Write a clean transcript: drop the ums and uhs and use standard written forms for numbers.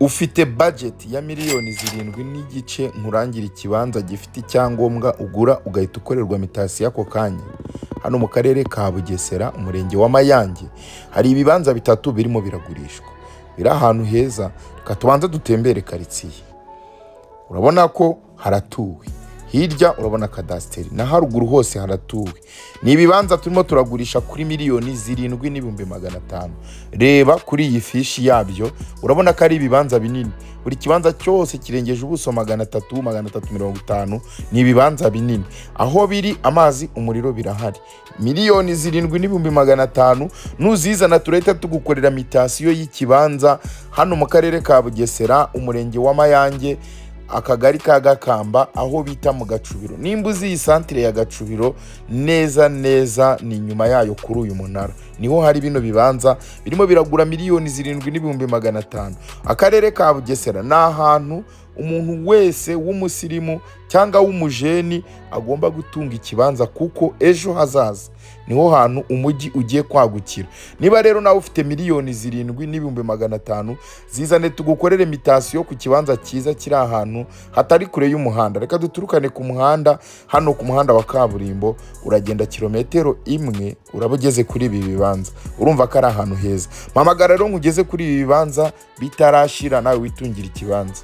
ufite budget ya miliyoni 7.5 nkurangira ikibanza gifite icyangombwa ugura ugahita ukorerwa mitasi yako kanya. Hano mu karere ka Bugesera umurenge wa Mayange hari ibibanza bitatu birimo biragurishwa. Biri ahantu heza, katubanza dutembere karitsiye. Urabona ko haratuwe. Hirya urabona kadasteri na haruguru hose haratuwe. Ni ibibanza turimo turagurisha kuri miliyoni 7.500. Reba kuri iyi fishi yabyo urabona ko ari ibibanza binini. Buri kibanza cyose kirengeje ubuso 300 350. Ni ibibanza binini. Aho biri amazi umuriro birahari. Miliyoni 7.500 nuzizana turahita tugukorera mitasiyo y'ikibanza hano mu karere ka Bugesera umurenge wa Mayange akagari ka Gakamba aho bita mu Gacubiro. Nimba uzi iyi centre ya Gacubiro neza ni nyuma yayo kuri uyu munara. Niho hari bino bibanza birimo biragura miliyoni 7.500. Akarere ka Bugesera na ahantu umuntu wese w'umusirimu cyangwa w'umujeni agomba gutunga ikibanza kuko ejo hazaza niho hantu umujyi ugiye kwagukira. Niba rero nawe ufite miliyoni 7.500 zizane tugukorere mitasiyo ku kibanza cyiza kiri ahantu hatari kure y'umuhanda. Reka duturukane ku muhanda, hano ku muhanda wa kaburimbo uragenda kilometero 1 urabugeze kuri ibi bibanza. Urumva ko ari ahantu heza. Mpamagara rero ngugeze kuri ibi bibanza bitarashira nawe witungira ikibanza.